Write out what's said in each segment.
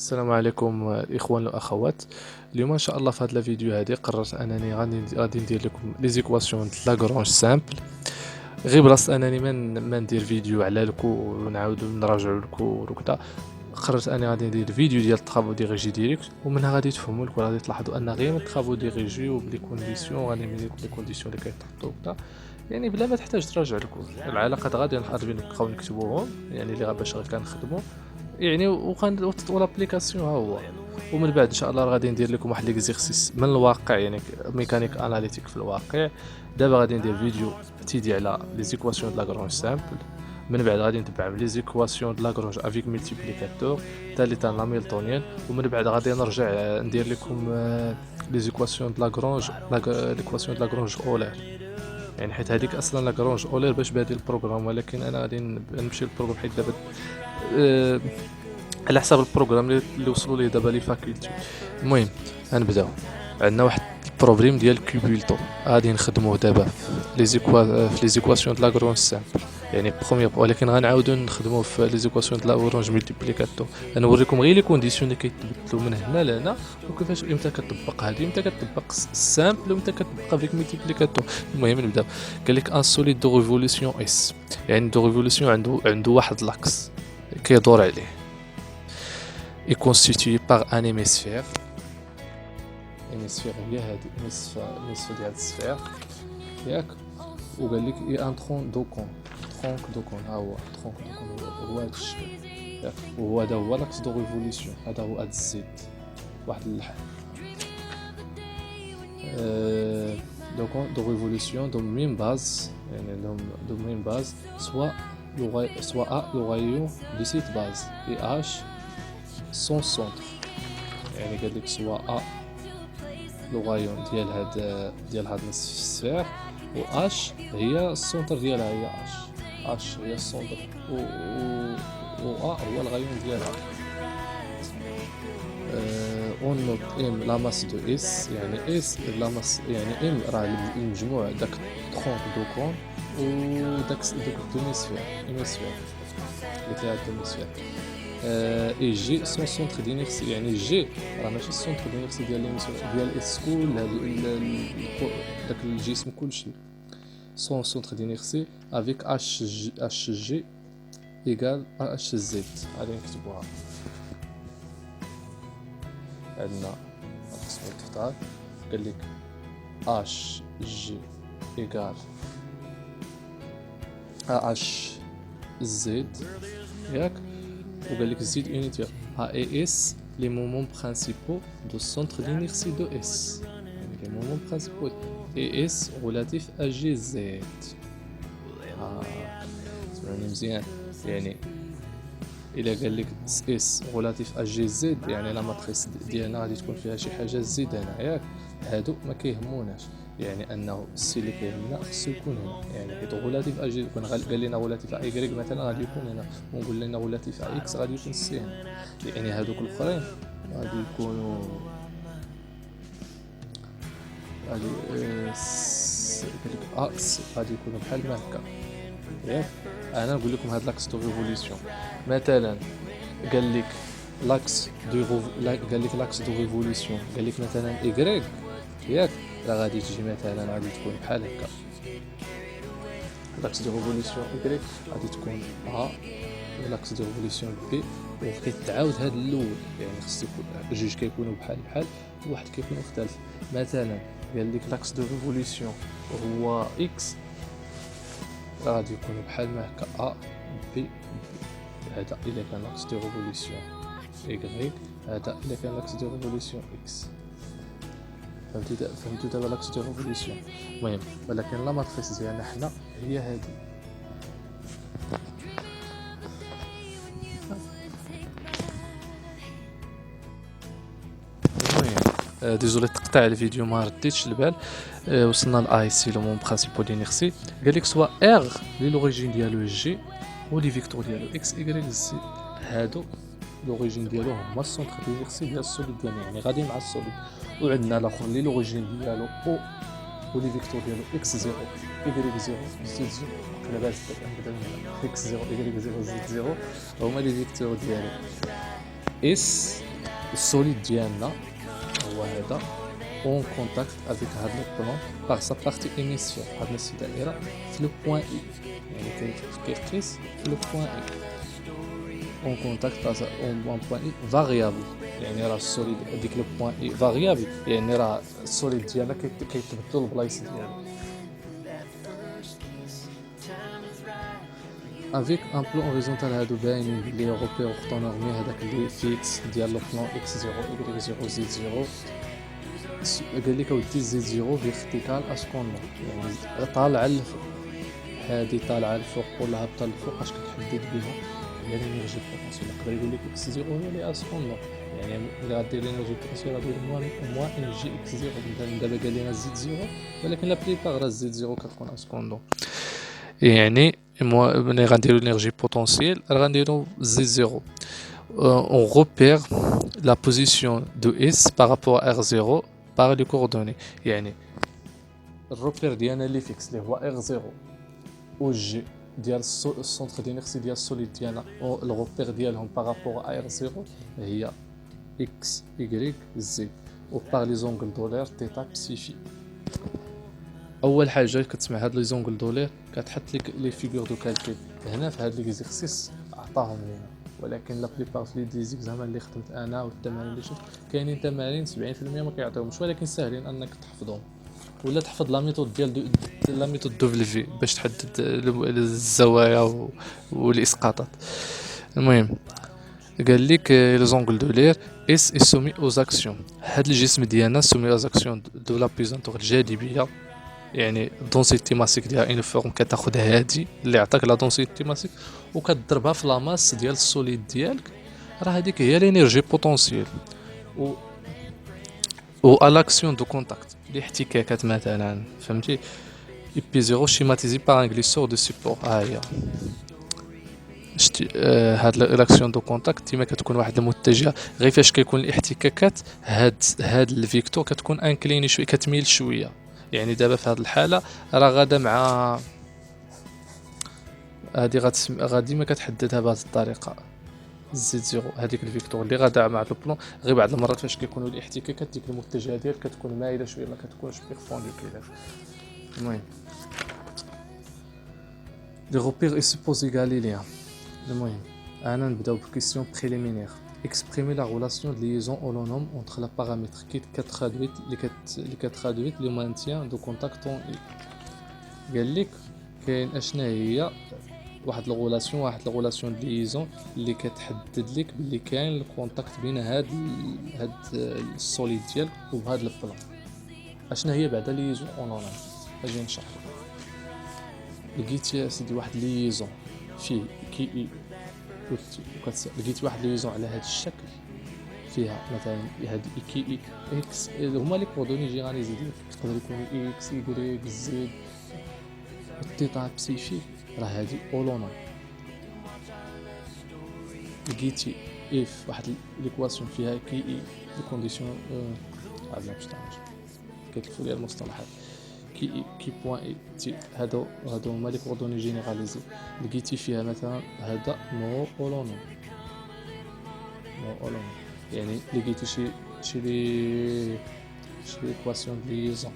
السلام عليكم الاخوان والاخوات. اليوم ان شاء الله في هذا الفيديو هذه قررت انني غادي ندير لكم لي زيكواسيون د لاغرونج سامبل. غير بلاصه انني ما ندير فيديو على الكو ونعاودو نراجعوا الكو وكذا، قررت اني غادي ندير فيديو ديال الطرافو دي ريجي ديريكت، ومنها غادي تفهموا لكم، غادي تلاحظوا ان غير من الطرافو دي ريجي وبلي كونديسيون غادي نمير لكم لي كونديسيون اللي كيتحطوا وكذا، يعني بلا ما تحتاج تراجع الكود. العلاقات غادي نبقاو نكتبوهم، يعني اللي باش كنخدموا يعني لابليكاسيون ها هو. ومن بعد ان شاء الله غادي ندير لكم واحد ليكزيرسيس من الواقع، يعني ميكانيك اناليتيك في الواقع. دابا غادي ندير فيديو تيدي على لي زيكواسيون د لاغرونج سامبل، من بعد غادي نتبع لي زيكواسيون د لاغرونج افيك ملتيبليكاتور ثالثا لاميلتونيان، ومن بعد غادي نرجع ندير لكم لي زيكواسيون د لاغرونج ليكواسيون د لاغرونج اولار، يعني حيت هذيك اصلا لاغرونج اولار باش بادي البروغرام، ولكن انا غادي نمشي للبروغرام حيت دابا على حساب البروغرام اللي وصلوا ليه دابا لي فاكولتي. المهم غنبداو. عندنا واحد البروبليم ديال كوبولتو غادي نخدموه دابا في لي زيكواسيون د لاغرونج سامبل، يعني بروميير، ولكن غنعاودو نخدموه في لي زيكواسيون د لاغرونج ملتيبليكاتور. نوريكم غير لي كونديسيون اللي كيتبدلوا من هنا لهنا، وكيفاش امتى كتطبق هذه، امتى كتطبق السامبل، وامتى كتطبق افيك ملتيبليكاتور. المهم نبداو. قال لك ان سوليد دو ريفولوسيون اس، يعني دو ريفولوسيون عنده واحد لاكس كيدور عليه، est constitué par un hémisphère. hémisphère هي هادي نصف ديال السفير ياك، وقال لك اي ان ترون دوكون، ها هو ترونك دوكون هو هاد الشيء ياك، وهو هذا هو لاكس دو ريفولوسيون، هذا هو هاد الزيت واحد اللحم. دو ريفولوسيون دو ميم باز، يعني دو ميم باز سوا لو غايون دو سيت باز اي اش سون سونتر، يعني قال لك سوا ا لو غايون ديال هاد نصف السفير، و اش هي السونتر ديالها، هي اش هي السونتر، و ا هو الغايون ديالها. اون نوت ام لا ماس دو اس، يعني اس لا ماس، يعني ام راه المجموع داك ترونك دوكون و داك دوميسفير قلت لها الدوميسفير. اي جي سون سونتر دينيرسي، يعني جي راه ماشي السونتر دينيرسي ديال ليميسيون ديال اس كل داك الجسم كلشي. سون سونتر دينيرسي افيك اش جي ايكال اش زد. غادي نكتبوها، عندنا القسم التختار قال لك اش جي ايكال اش زد ياك، وقال لك زيد unitaire A et S les moments principaux du centre d'inertie de S، يعني les moments principaux et S relatifs à GZ. سمعني مزيان، يعني إلا قال لك S relatif à GZ، يعني لا ماتريس ديالنا غادي تكون فيها شي حاجة زد هنا ياك، هادو ما كيهموناش، يعني انه السي اللي كيهمنا خصو يكون هنا، يعني حيت غولاتيف اجي يكون قال لنا غولاتيف اي مثلا غادي يكون هنا، ونقول لنا غولاتيف اكس غادي يكون السي هنا، يعني هادوك الاخرين غادي يكونوا غادي اكس غادي يكونوا بحال ما هكا ياك. انا نقول لكم هاد لاكس دو ريفوليسيون، مثلا قال لك لاكس دو ريفوليسيون، قال لك مثلا ايغريك ياك، راه غادي تجي مثلا غادي تكون بحال هكا، لاكس دو ريفوليسيون ايغريك غادي تكون ا، لاكس دو ريفوليسيون بي، وكيتعاود هاد الاول، يعني خص يكون جوج كيكونوا بحال وواحد كيكون مختلف. مثلا قال لك لاكس دو ريفوليسيون هو اكس، راه غادي يكونوا بحال ما هكا ا بي، هذا الا كان لاكس دو ريفوليسيون ايغريك، هذا الا كان لاكس دو ريفوليسيون اكس. فهمتوا دابا لاكس دو ريفوليسيون؟ المهم ولكن لا ماتريس ديالنا حنا هي هذه. المهم ديزولي تقطع الفيديو ما رديتش البال. وصلنا لاي سي لو مون برينسيبال دينيرسي، قال لك سوا ار لي لوريجين ديالو جي و لي فيكتور ديالو اكس ايغريك زي، هادو لوريجين ديالو هما السونتر دينيرسي ديال السوليد ديالنا، يعني غادي مع السوليد. وعندنا الاخر لي لوريجين ديالو او ولي فيكتور ديالو اكس 0 ايغريك 0 زد 0، لاباس نبدا من اكس 0 ايغريك 0 زد 0 هما لي فيكتور ديالو اس السوليد ديالنا هو هذا اون كونتاكت افيك هاد لو بلون باغ سا بارتي ايميسيون. هاد نفس الدائره في لو بوين اي، يعني كيقيس في لو بوين اي اون كونتاكت باغ اون بوين اي فاريابل. يعني راه السوليد ديك لو بوين اي فاريابل، يعني راه السوليد ديالنا كيتبدلوا البلايص ديالو. افيك ان بلون اوريزونتال هادو باينين بلي اوروبي وخطو نورمي هذاك اللي فيكس ديال لو بلون اكس 0 y 0 زد 0. قال لك اودي زد 0 فيرتيكال اسكوندون، يعني طالعه للفوق. هذه طالعه للفوق ولا هابطه للفوق، اش كتحدد بها هي الانرجي بوتونسيال. يقدر يقول لك اكس 0 هي اللي اسكوندون، يعني ملي غدير الانرجي بوتونسيال غدير موان انرجي اكس 0. دابا قال لنا زد 0، ولكن لا بليبار راه زد 0 كتكون اسكوندون. يعني ملي غنديرو الانرجي بوتونسيال راه غنديرو زد 0. On repère la position de S par rapport à R0 par les coordonnées. يعني الروبير ديالنا اللي فيكس اللي هو R0 و جي ديال السونتر دينيرسي ديال السوليد ديالنا، الروبير ديالهم بارابور ا R0 هي X Y Z، و باغ لي زونغل دولار تيتا بسيفي. اول حاجه كتسمع هاد لي زونغل دولار كتحط لك لي فيغور دو كالكول. هنا في هاد ليكزيرسيس عطاهم لينا، ولكن لا بليبار في لي زيكزامان اللي خدمت انا والتمارين اللي شفت كاينين تمارين 70% ما كيعطيوهمش، ولكن ساهلين انك تحفظهم. ولا تحفظ لا ميثود ديال لا ميثود دوفلفي باش تحدد الزوايا والاسقاطات. المهم قال لك لي زونغل دولار اس سومي او زاكسيون. هاد الجسم ديالنا سومي او زاكسيون دو لا بيزونتور الجاذبيه، يعني الدونسيتي ماسيك ديال اون فورم كتاخذ هادي اللي عطاك لا دونسيتي ماسيك وكتضربها في لا ماس ديال السوليد ديالك، راه هذيك هي لينيرجي بوتونسييل. و الاكسيون دو كونتاكت الاحتكاكات مثلا، فهمتي؟ بي زيرو شيماتيزي بار ان غليسور دو سيبور. ها هي شتي هاد الاكسيون دو كونتاكت ديما كتكون واحد المتجهه، غير فاش كيكون الاحتكاكات هاد الفيكتور كتكون انكليني شويه، كتميل شويه. يعني دابا في هاد الحاله راه غادا مع هادي غادي ما كتحددها بهذه الطريقه زد زيرو، هذيك الفيكتور اللي غادا مع البلون. غير بعض المرات فاش كيكونوا الاحتكاكات ديك المتجهه ديال كتكون مايله شويه، ما كتكونش بيرفونديكولير. المهم لي روبير اي سوبوزي غاليليان. المهم انا نبداو بكيسيون بريليمينير. exprimer la relation de liaison holonome entre la paramètre qui traduit le maintien de contact en I. قال لك كاين اشنا هي واحد الغولاسيون دو ليزون اللي كتحدد لك باللي كاين الكونتاكت بين هاد السوليد ديالك وبهاد البلان. اشنا هي بعدا ليزون اونلاين؟ اجي نشرح. لقيت يا سيدي واحد ليزون فيه كي اي لقيت واحد ليزون على هاد الشكل فيها مثلا هاد كي اي اكس، هما لي كوردوني جيرانيزي ديالك يقدر يكونوا اكس واي زد التيتا بسيفي، راه هادي اولوناي. لقيتي اف واحد ليكواسيون فيها كي اي دي كونديسيون عندنا باش تعرف كيطلقوا لي المصطلحات كي اي كي بوين اي تي، هادو هما لي كوردوني جينيراليزي. لقيتي فيها مثلا هذا نو اولوناي، يعني لقيتي شي ليكواسيون دو ليزون.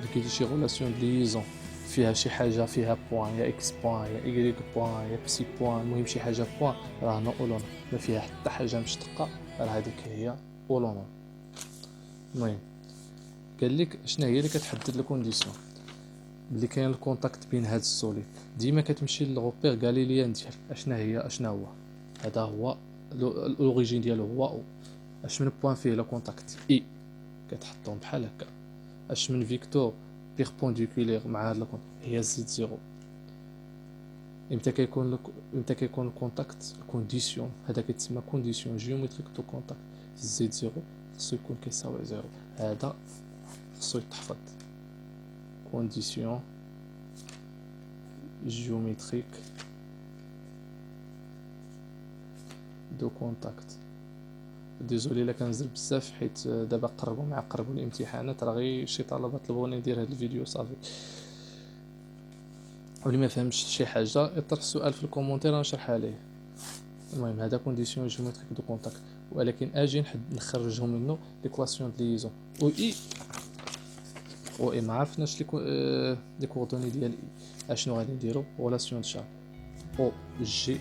لقيتي شي غولاسيون دو ليزون فيها شي حاجه فيها بوين، يا اكس بوين يا ايغريك بوين يا بسي بوين، المهم شي حاجه بوين، راه نو اولون. ما فيها حتى حاجه مشتقه، راه هذيك هي اولون. المهم قال لك شنو هي اللي كتحدد الكونديسيون اللي كاين الكونتاكت بين هاد السوليد. ديما كتمشي للغوبير غاليليان ديال اشنا هو هذا هو الاوريجين ديالو هو او. اش من بوين فيه لو كونتاكت اي كتحطهم بحال هكا، اش من فيكتور بيربونديكولير مع هاد الكونت هي زد زيرو. امتى كيكون الكونتاكت كونديسيون، هذا كيتسمى كونديسيون جيومتريك دو كونتاكت. زد زيرو خصو يكون كيساوي زيرو، هذا خصو يتحفظ كونديسيون جيومتريك دو كونتاكت. ديزولي الا كنزل بزاف حيت دابا قربوا الامتحانات، راه غير شي طلبه طلبوني ندير هذا الفيديو صافي. واللي ما فهمش شي حاجه يطرح السؤال في الكومونتير نشرحها ليه. المهم هذا كونديسيون جيومتريك دو كونتاكت. ولكن اجي نخرجهم منه ليكواسيون دو ليزون او اي ما عرفناش لي كوردوني ديال اي. اشنو غادي نديرو؟ ريلاسيون دو شارج او جي،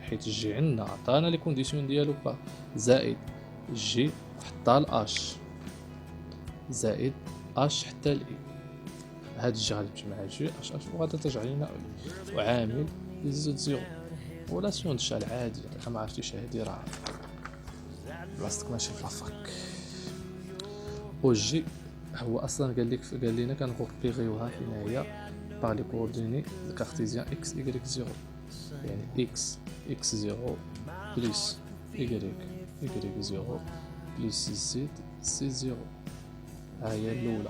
حيت الجي عندنا عطانا لي كونديسيون ديالو با، زائد جي حتى الاش، زائد اش حتى الاي. هاد الجي غادي تمشي مع جي اش وغادي ترجع لينا وعامل يزيد زيرو. ريلاسيون دو شارج عادي، ما عرفتيش هادي راه بلاصتك ماشي في لافاك. او جي هو اصلا قال لنا كنغوبيغيوها فين هي باغ لي كوردوني الكارتيزيان اكس ايكغيك زيرو، يعني اكس زيرو بلس ايكغيك زيرو بلس زد سي زيرو. ها هي الاولى.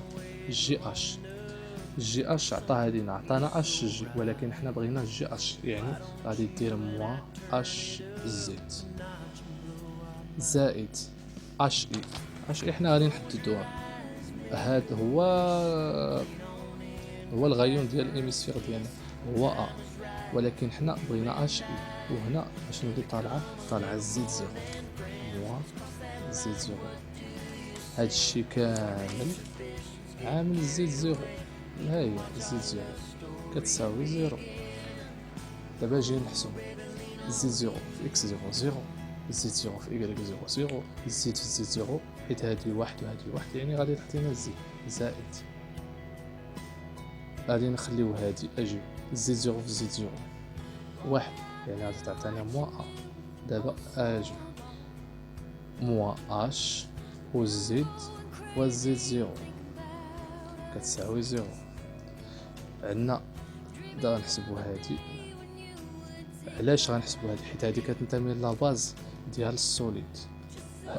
جي اش عطانا اش جي، ولكن حنا بغينا جي اش، يعني غادي دير موان اش زد زائد اش اي حنا غادي نحددوها. هاد هو الغيون ديال الاميسفير ديالنا هو ولكن حنا بغينا اش اي. وهنا اشنو اللي طالعه زد زيرو موان زد زيرو. هاد الشيء كامل عامل زد زيرو. ها هي زد زيرو كتساوي زيرو. دابا جي نحسب زد زيرو في اكس زيرو زيرو، زد زيرو في ايكغيك زيرو زيرو، زد في زد زيرو، حيت هادي واحد وهادي واحد، يعني غادي تعطينا زد زائد غادي نخليو هادي اجي زد زيرو في زد زيرو واحد، يعني غادي تعطينا موان دابا اجي موان اش و زد و زد زيرو كتساوي زيرو. عندنا دابا نحسبو هادي. علاش غنحسبو هادي؟ حيت هادي كتنتمي لاباز ديال السوليد،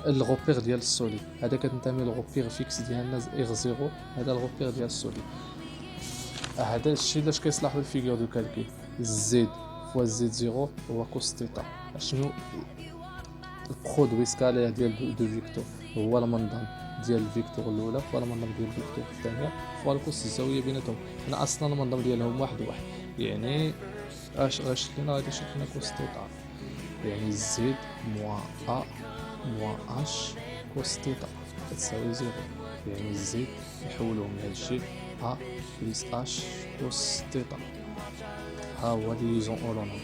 الغوبير ديال السوليد. هذا كتنتمي للغوبير فيكس ديالنا اغ زيرو، هذا الغوبير ديال السوليد. هذا الشيء علاش كيصلح بالفيغور دو كالكول. زد فوا زد زيرو هو كوس تيتا. شنو البرودوي سكالير ديال دو فيكتور؟ هو المنظم ديال الفيكتور الاولى فوا المنظم ديال الفيكتور الثانيه فوا الكوس الزاويه بيناتهم. حنا اصلا المنظم ديالهم واحد واحد، يعني اش لينا غادي يشكل لنا كوس تيتا، يعني زد موان ا موان اش كوس تيتا كتساوي زيرو. يعني زد نحولهم لهاد الشيء ا بلس اش كوس تيتا. ها هو ليزون اولونوم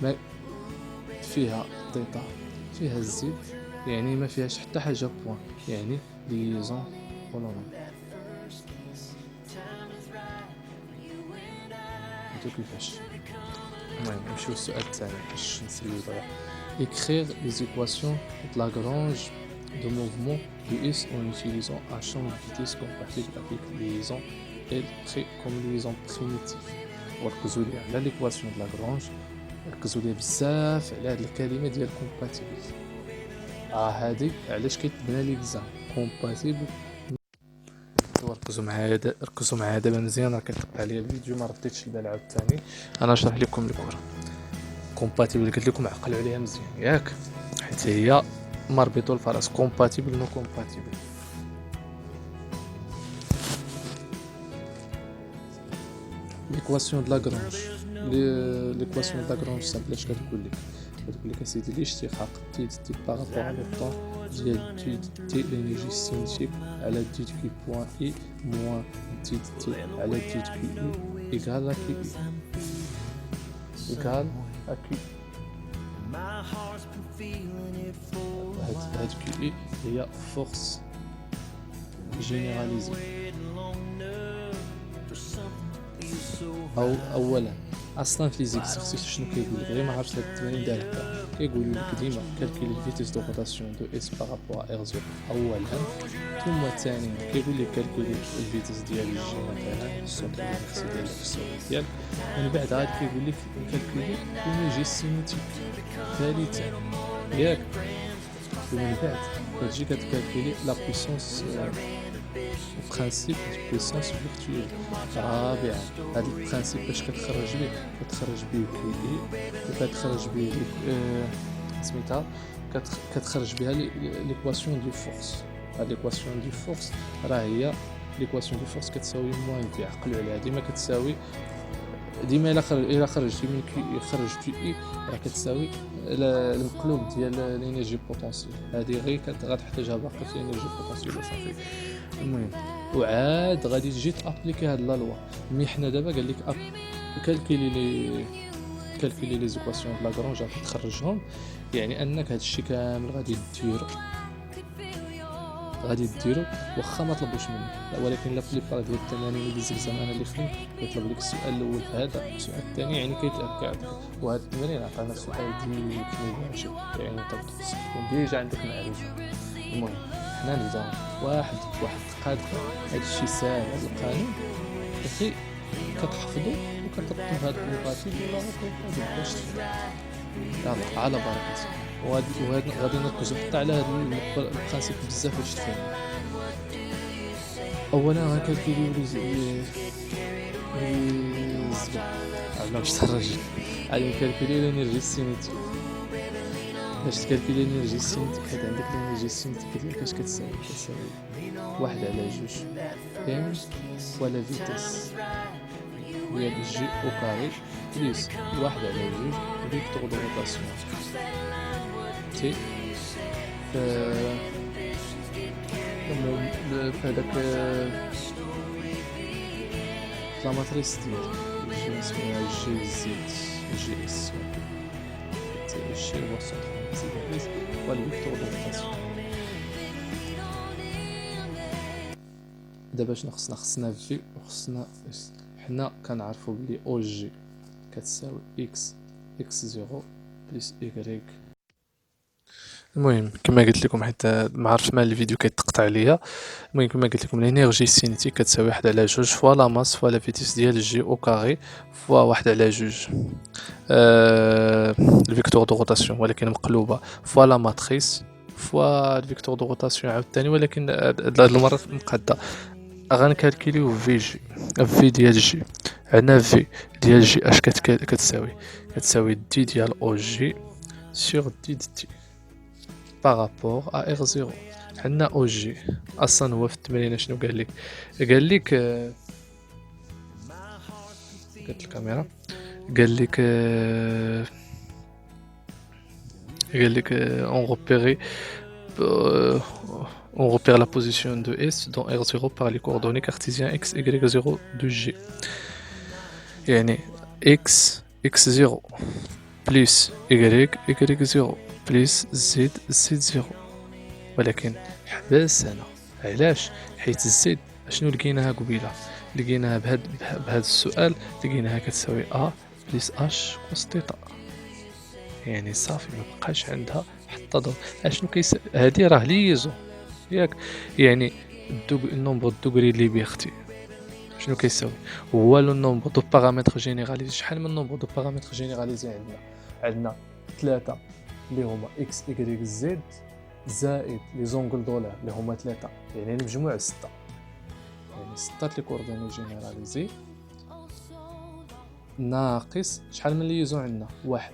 ما فيها تيتا فيها زد، يعني ما فيهاش حتى حاجه بوان، يعني ليزون اولونوم. انتو كيفاش؟ المهم نمشيو للسؤال الثاني باش نسليو دابا. écrire les équations de Lagrange de mouvement de S en utilisant un champ de vitesse compatible avec liaison L comme liaison primitive. وركزوا لي على ليكواسيون د لاغرانج، ركزوا لي بزاف على هاد الكلمه ديال كومباتيبل. هادي علاش كيتبنى ليكزام كومباتيبل. ركزوا معايا دابا مزيان، راه كيطبق عليا الفيديو ما رديتش البال عاوتاني. انا نشرح لكم الكره كومباتيبل، قلت لكم عقلوا عليها مزيان ياك، حيت هي مربطو الفرس كومباتيبل نو كومباتيبل. ليكواسيون د لاغرانج ليكواسيون د لاغرانج سامبل اش كتقول لك اسيدي الاشتقاق تي بارابور على الطون ديال تي لينيرجي سينيتيك على دي كي بوان اي موان تي على دي كي اي ايكال كي اي ايكال كي. هاد كي اي هي فورس جينيراليزي. اولا اصلا في ليزيكسيرسيس شنو كيقول لك؟ غير ما عرفتش هاد التمارين دارها. كيقول لك ديما كالكولي الفيتيس دو روتاسيون دو اس بارابور ار زيرو اولا، ثم ثانيا كيقول لك كالكولي الفيتيس ديال الجي مثلا السونتر ديال ديال السوليد ديال، من بعد عاد كيقول لك كالكولي لينيرجي سينيتيك ثالثا ياك، ومن بعد كتجي كتكالكولي لا بويسونس البرانسيب دو بويسونس فيرتويل. رابعا هذا البرانسيب باش كتخرج به كي اي وكتخرج به سميتها كتخرج بها ليكواسيون دو فورس. هاد ليكواسيون دو فورس راه هي ليكواسيون دو فورس كتساوي موان في، عقلوا عليها ديما كتساوي ديما الا خرجتي من كي خرجتي اي راه كتساوي المقلوب ديال الانرجي بوتونسيال. هذه غير غتحتاجها باقي في الانرجي بوتونسيال وصافي. المهم وعاد غادي تجي تابليكي هاد لا لوا. مي حنا دابا قال لك كالكولي لي زيكواسيون د لاغرونج غادي تخرجهم، يعني انك هادشي كامل غادي ديرو واخا ما طلبوش منك. ولكن لا بليبار ديال التمارين اللي زعما اللي خدمت كيطلب لك السؤال الاول في هذا، السؤال الثاني يعني كيتاكد. وهاد التمارين عطانا السؤال ديك مباشر، يعني انت تكون ديجا عندك معرفه. المهم حنا نبداو واحد القاعده. هادشي ساهل، هاد القانون غير كتحفظو وكتطبق هاد النقاط ولا باش يلا على بركة الله. وهاد غادي نركزو حتى على هاد البرانسيب بزاف باش تفهم. اولا غنكالكوليو لي عندنا باش تخرج غادي نكالكوليو الانرجي سينيتيك. باش تكالكولي الانرجي سينيتيك حيت عندك الانرجي سينيتيك ديالك اش كتساوي 1/2 ام ولا فيتاس ديال جي او كاري بليس 1/2 فيكتور دو روتاسيون تي فهداك لا ماتريس ديال جي اسمها جي زد جي اس جي هو السنتر والفيكتور دو روتاسيون. دابا شنو خصنا في وخصنا اس. حنا كنعرفوا بلي او جي كتساوي اكس 0 بلس ايكغيك. المهم كما قلت لكم حيت ما عرفتش مال الفيديو كيتقطع عليا. المهم كما قلت لكم الانرجي سينيتيك كتساوي 1/2 فوا لا ماس فوا لا فيتيس ديال جي او كاري فوا 1/2 الفيكتور دو روتاسيون ولكن مقلوبه فوا لا ماتريس فوا الفيكتور دو روتاسيون عاوتاني ولكن هاد المره مقاده. غنكالكوليو في ديال جي. عندنا في ديال جي اش كتساوي دي ديال او جي سور دي دي تي بارابور ا ار 0. عندنا او جي اصلا هو في التمرين شنو قال لك قالت الكاميرا قال لك on repère la position de S dans R0 par les coordonnées cartésiennes x, y0 de G. يعني x0 plus y0 plus z0. ولكن حباس هنا علاش؟ حيت الزد شنو لقيناها قبيله؟ لقيناها بهذا السؤال لقيناها كتساوي a plus h cos θ. يعني صافي ما بقاش عندها حتى ضرب. اشنو هادي راه ليزو ياك، يعني النومبر دوغري اللي بيختي شنو كيساوي هو لو نومبر دو بارامتر جينيراليزي. شحال من نومبر دو بارامتر جينيراليزي عندنا 3 اللي هما اكس ايكغيك زد زائد لي زونغل دولار اللي هما 3 يعني المجموع 6. يعني 6 لي كوردوني جينيراليزي ناقص شحال من ليزون عندنا 1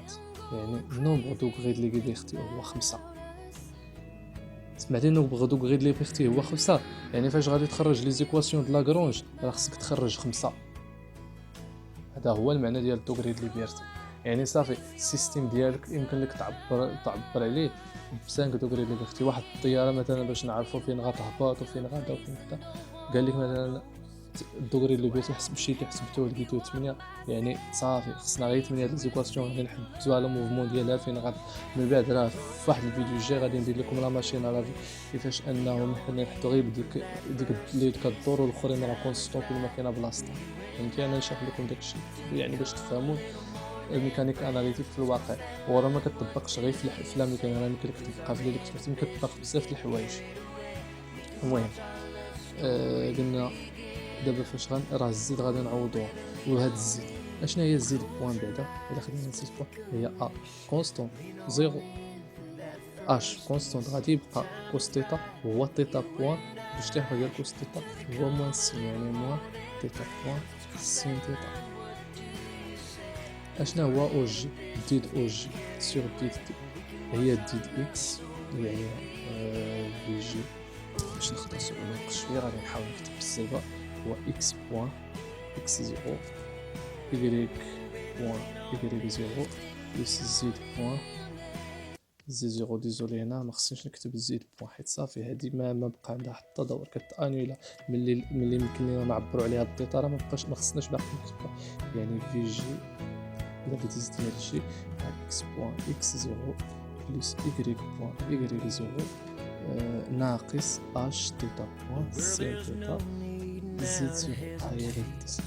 يعني النومبر دوغري اللي بيختي هو 5. سمعتي النومبر دوغري اللي بيختي هو 5 يعني فاش غادي تخرج لي زيكواسيون د لاغرونج راه خصك تخرج 5. هذا هو المعنى ديال الدوغري اللي بيرتي. يعني صافي السيستيم ديالك يمكن لك تعبر عليه ب 5 دوغري اللي بيختي. واحد الطياره مثلا باش نعرفوا فين غتهبط وفين غادا وفين كذا قال لك مثلا الدوغري اللي بغيتي حسب شي حسبتوه لقيتوه 8 يعني صافي خصنا غير 8 هاد ليزيكواسيون غادي نحددوا على موفمون ديالها فين غاد. من بعد راه في واحد الفيديو الجاي غادي ندير لكم لا ماشين على كيفاش انهم حنا نحطوا غير ديك اللي كدور والاخرين راه كونستون كل ما كاينه بلاصتها. فهمتي انا نشرح لكم داكشي يعني باش تفهموا الميكانيك اناليتيك في الواقع. وراه ما كتطبقش غير في الافلام اللي يمكن لك تطبقها في اللي كتطبق بزاف د الحوايج. المهم قلنا دابا فاش راه الزيد غادي نعوضوها. وهاد الزيد اشنا هي الزيد بوان بعدا الا خدينا الزيد بوان هي ا كونستون 0 اش كونستون غادي يبقى كوس تيتا هو تيتا بوان باش ديال كوس تيتا هو موان سين يعني موان تيتا بوان سين تيتا. اشنا هو او جي ديد او جي سور ديد تي هي ديد اكس يعني في جي. باش نختصروا ناقص شويه غادي نحاول نكتب بالصيغه هو x بوان x0 y بوان y زيرو بلس زد بوان زد زيرو. ديزولي هنا ما خصنيش نكتب زد بوان حيت صافي هادي ما بقى عندها حتى دور، كتانيلا ملي يمكن لينا نعبروا عليها بالديتا راه ما خصناش باقي نكتبها. يعني في جي الا بغيتي تزيد هادشي اكس بوان اكس زيرو بلس y بوان y زيرو ناقص اش تيتا بوان سي تيتا زد زيرو. ها هي الفيتيس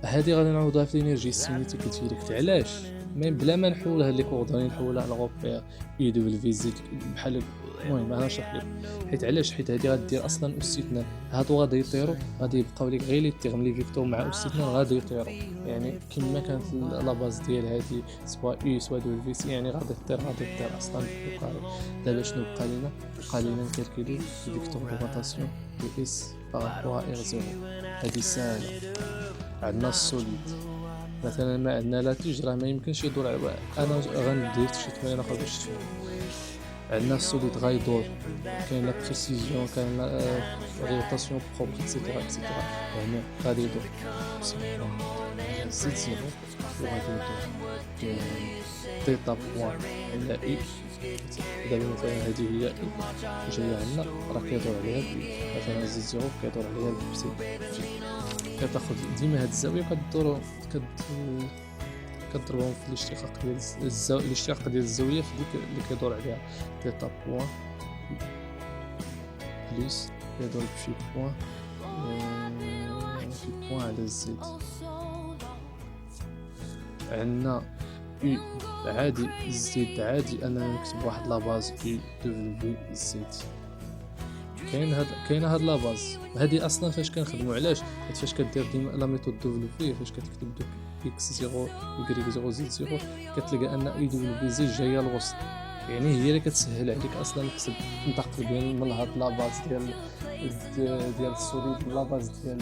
هادي غادي نعوضوها في الانرجي سينيتيك ديريكت. علاش؟ ميم بلا ما نحولها لي كوردوني نحولها على غوبير اي دبل في زد بحال. المهم انا نشرح لكم حيت علاش، حيت هادي غدير اصلا استثناء، هادو غادي يطيروا، غادي يبقاو لك غير لي تيرم لي فيكتور مع استثناء غادي يطيروا. يعني كما كانت لا باز ديال هادي سوا اي سوا دبل في سي، يعني غادي تطير اصلا في الكاري. دابا شنو بقى لينا نكالكولي فيكتور دو روتاسيون دو اس بارابور ا ار زيرو. هادي ساهله. عندنا السوليد مثلا، ما عندنا لا تيج راه ما يمكنش يدور على، انا غندير شي تمرين اخر باش تفهم. عندنا السوليد غيدور، كاين لا بريسيزيون، كاين لا روتاسيون بروبر اكسيتيرا اكسيتيرا. يعني غادي يدور زد زيرو وغادي يدور تيتا بوان على اي. دابا مثلا هذه هي اي جايه عندنا راه كيدور عليها بي، مثلا زد زيرو كيدور عليها بسي في. كتاخد ديما هاد الزاويه كضربهم في الاشتقاق ديال الاشتقاق ديال الزاويه في ديك اللي كيدور عليها تيتا بوان بليس كيدور بشي بوان في بوان على الزد. عندنا اي عادي زد عادي اننا نكتب واحد لاباز اي دبل في زد. كاينه هاد لاباز هادي اصلا فاش كنخدموا. علاش؟ حيت فاش كدير ديما لا ميثود دبل في، فاش كتكتب دوك اكس زيرو y زيرو زد زيرو كتلقى ان اي دبل في زد جايه الوسط. يعني هي اللي كتسهل عليك اصلا نكتب ننتقل بين من هاد لاباز ديال السوليد لاباز ديال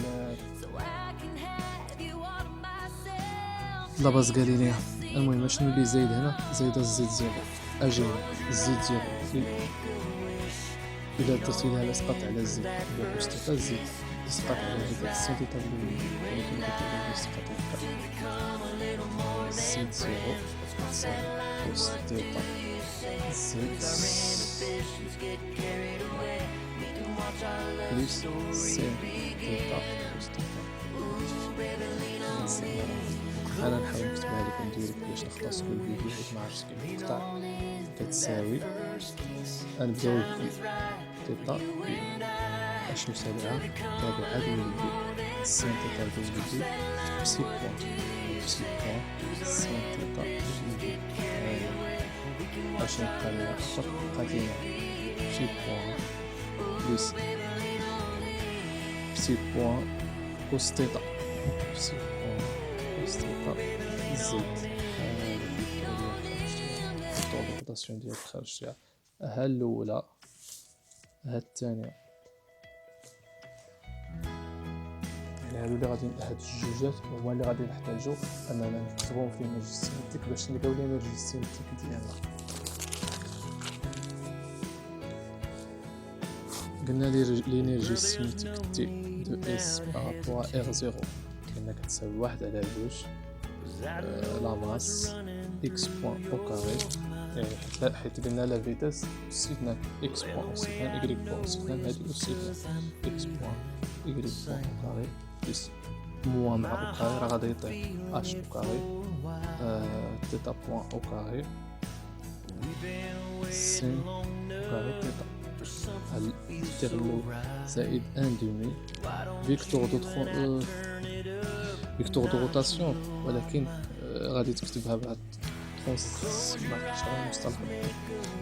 لاباز غاليليا. المهم شنو اللي زايد هنا؟ زايد الزد زيرو. اجي الزد زيرو إذا درتي لها الإسقاط على الزد إذا بوستيت الزد إسقاط على الزد السنتي تبدو ولكن كتبدو الإسقاط على الزد زيرو تساوي بوستيت زد بلس سي تيتا بوستيت. أنا نحاول نكتبها لكم ديريكت باش نختصر الفيديو حيت معرفتش كيف نقطع. كتساوي نبداو ب تيتا اش مساوية تابعة من البي سين تيتا دوز بي بسي بوان سين تيتا دوز بي. اش نبقى لنا اخر؟ بقات لنا بسي بوان بلس بسي بوان كوس تيتا بسي بوان كوس تيتا زد. فيكتور دو روتاسيون ديال الخارجية ها الأولى ها الثانية. يعني هادو اللي غادي هاد الجوجات هما اللي غادي نحتاجو اننا نكتبوهم في الانرجي سينيتيك باش نلقاو الانرجي سينيتيك ديالنا. قلنا الانرجي سينيتيك تي دو اس بارابور ار زيرو كاينه كتساوي واحد على جوج لا ماس اكس بوان او كاري. يعني حيت قلنا لا فيتاس استثناء اكس بوان استثناء ايكغيك بوان استثناء هادي استثناء اكس بوان ايكغيك بوان او كاري بلس موان مع او كاري راه غادي يعطي اش او كاري تيتا بوان او كاري سين او كاري تيتا. هاد التيرم زائد ان دومي فيكتور دو روتاسيون، ولكن غادي تكتبها بعد ترونس معرفتش على المصطلح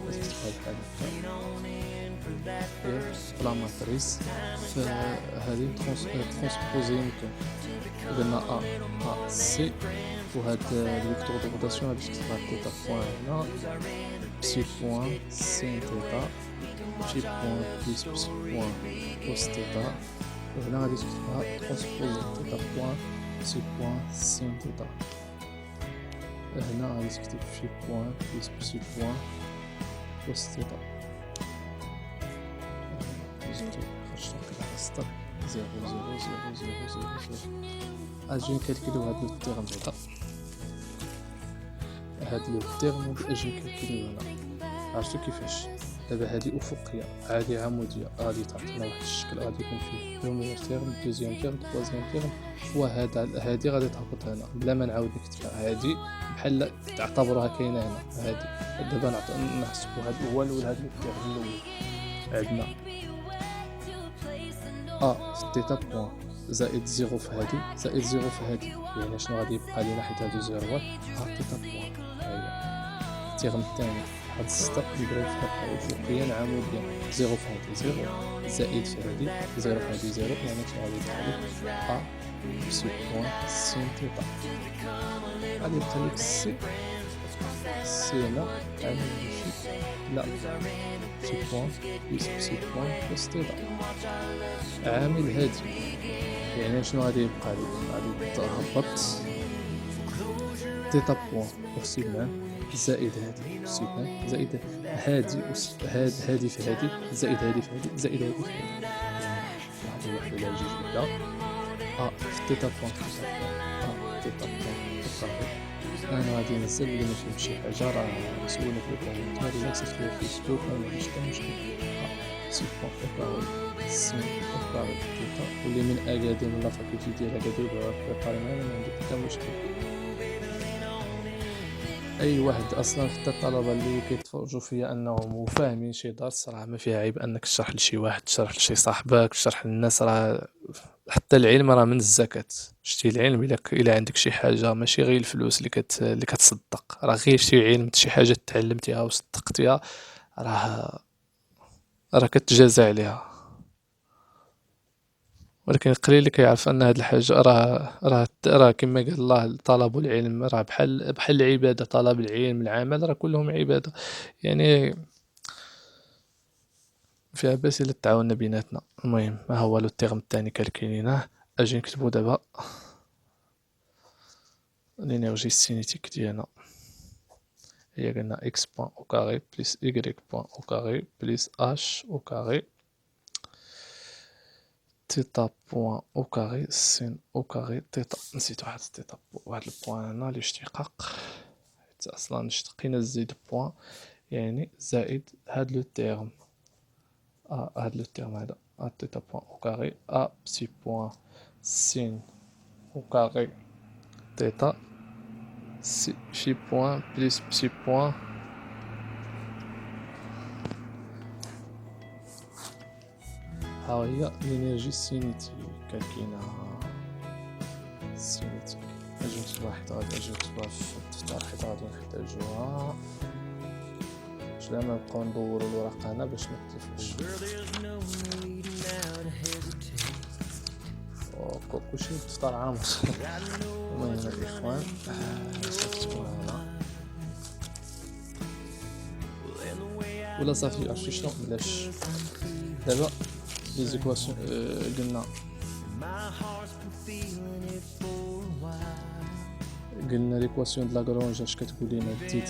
غادي تكتبها بحال هكا بلا ماتريس. فهذه ترونسبوزي يمكن قلنا ا سي وهاد الفيكتور دو روتاسيون غادي تكتبها تيتا بوان هنا بسي بوان سين تيتا بسي بوان بلس بسي بوان كوس تيتا. وهنا غادي تكتبها ترونسبوزي تيتا بوان بسي بوان سين تيتا. هنا غادي تكتب شي بوان بلس بسي بوان كوس تيتا. خرجت على السطر 0 0 0 0 0 0. اجي نكالكيلو هاد لو تيرم بعدا، هاد لو تيرم اجي نكالكيلو هنا. عرفتو كيفاش؟ دابا هادي افقيه، هادي عموديه، غادي تعطينا واحد الشكل غادي يكون فيه بروميير تيرم، دوزيام تيرم، تروازيام تيرم، وهذا هادي غادي تهبط هنا بلا ما نعاود نكتبها. هادي بحال تعتبروها كاينه هنا. هادي دابا نحسبوا هاد الاول وهاد التيرم الاول. عندنا في تيتا بوان زائد زيرو في هادي زائد زيرو في هادي، يعني شنو غادي يبقى لينا حيت هادو زيروات؟ تيتا بوان. هاهي التيرم الثاني، هاد الستة يبغيو في الفوقية عمودية، زيرو في هادي زيرو زائد في هادي زيرو في هادي زيرو، يعني شنو غادي يبقى لك؟ بسي بوان سين تيتا. غادي يبقى لك سي هنا عامل ماشي لا بسي بوان بلس بسي بوان بلس تيتا عامل هادي، يعني شنو غادي يبقى لك؟ غادي تهبط تيتا بوان أوكسيدان زائد هادي أوكسيدان زائد هادي هادي في هادي زائد هادي في هادي زائد هادي في هادي، هادي واحد ولا جوج ولا في تيتا بوان تيتا بوان وصافي. انا غادي ننزل اللي ما فهمتش شي حاجه راه سولني في الكومنتات ولا كتبت لي في فيسبوك ولا ما كاين مشكل. سي بوان اوكاري سين اوكاري تيتا، واللي من اكادير من لا فاكولتي ديال اكادير بريباري معايا ما عندي حتى مشكل. اي واحد اصلا حتى الطلبه اللي كيتفرجوا فيا انهم فاهمين شي درس، راه ما فيها عيب انك تشرح لشي واحد، تشرح لشي صاحبك، تشرح للناس. راه حتى العلم راه من الزكاة. شتي العلم الا عندك شي حاجه ماشي غير الفلوس اللي كتصدق، راه غير شي علم شي حاجه تعلمتيها وصدقتيها راه كتجازى عليها. ولكن قليل اللي كيعرف ان هاد الحاجه راه كما قال الله طلب العلم راه بحال العباده. طلب العلم العمل راه كلهم عباده، يعني فيها باس الا تعاوننا بيناتنا. المهم ما هو لو التيرم الثاني كالكينينه. اجي نكتبو دابا الانرجي سينيتيك ديالنا، هي قلنا اكس بوان او كاري بلس يكريك بوان او كاري بلس اش او كاري تيتا بوان او كاري سين او كاري تيتا. نسيت واحد البوان هنا الاشتقاق، حيت اصلا اشتقينا زيد بوان يعني زائد هاد لو تيرم هاد لو تيرم هذا تيتا بوان او كاري بسي بوان سين او كاري تيتا شي بوان بلس بسي بوان ها هي الانرجي سينيتيك كاينه سينيتيك. اجي نكتبها حيت غادي اجي نكتبها في الدفتر حيت غادي نحتاجوها، باش لا ما نبقاو ندورو الورق هنا باش ما تلفوش. كلشي الدفتر عامر. المهم الاخوان نكتبوها هنا ولا صافي. عرفتي شنو بلاش دابا لي زيكواسيون قلنا ليكواسيون د لاغرونج اش كتقول لنا تي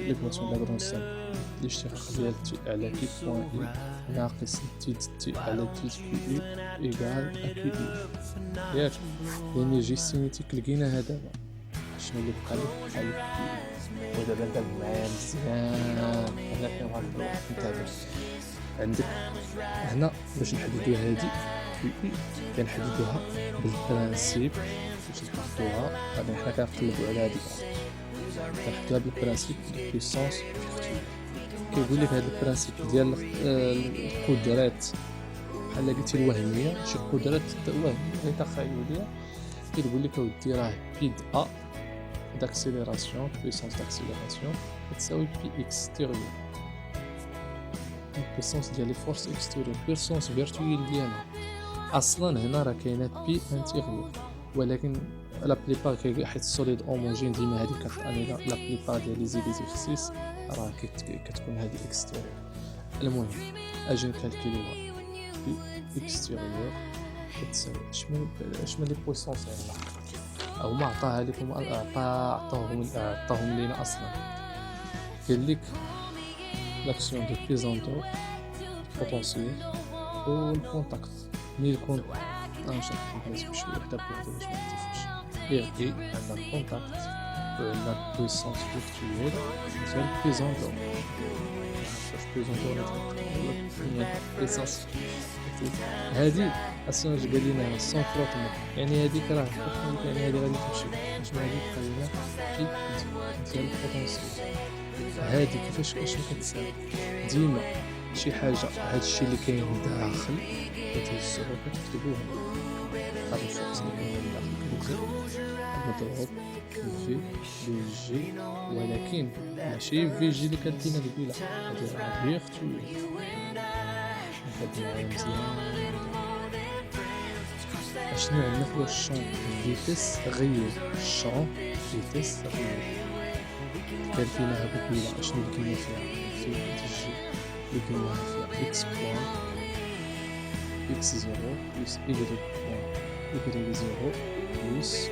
ليكواسيون د لاغرونج سامبل الاشتقاق ديال تي على كي بوان اي ناقص تي على تي كي اي ايكال اكي اي ياك. الانرجي سينيتيك لقيناها دابا. شنو اللي بقى لك؟ ودابا انت معايا مزيان هنا فين واحد الوقت نتابع عندك هنا باش نحددو هادي كنحددوها بالبرانسيب. باش نحددوها غادي حنا كنقلبو على هادي كنحددوها بالبرانسيب دو بيسونس. كيقول لك هاد البرانسيب ديال القدرات بحال قلتي الوهميه، شي قدرات وهميه تخيليه كيقول لك اودي راه بي د d'accélération puissance d'accélération تساوي بي اكستيريور البيسونس ديال لي فورس اكستيريور بيسونس فيرتويل ديالنا. اصلا هنا راه كاينه بي انتيريور، ولكن لا بليبار حيت السوليد هوموجين ديما هذيك كتعني لا بليبار ديال لي زيكسيرسيس راه كتكون هذه اكستيريور. المهم اجي نكالكيلوها بي اكستيريور كتساوي شمن لي بويسونس هنا هما عطاها لكم عطاهم لينا اصلا. قال لك l'action de prise en dos potentiel ou le contact. غنشرح للناس بشوية حتى بوحدهم باش ما يختفوش. يهدي عندنا الكونتاكت وعندنا البويسونس فيرتويال ديال بيزوندور. معرفتش بيزوندور ولا بويسونس فيرتويال. هادي أصلا اش قال لنا سون فروتمون، يعني هاديك راه يعني هادي غادي تمشي باش ما غادي تبقى لنا في ديال البوتونسيال. هادي كيفاش كتساوي ديما شي حاجة، هادشي اللي كاين داخل كتهزوه كتكتبوه هذا الشخص اللي كاين داخل كتكتب مضروب في جي، ولكن ماشي في جي اللي كدينا قبيلة، هادي راه فيرتويال. نخدمو عليها مزيان. اشنو عندنا في الشون فيتيس غير، الشون فيتيس غير كالتيناها قبيلة. اشنو اللي كاين فيها في تجي اللي كاين فيها اكس بوان اكس زيرو بلس إيكغيك بوان إيكغيك زيرو بلس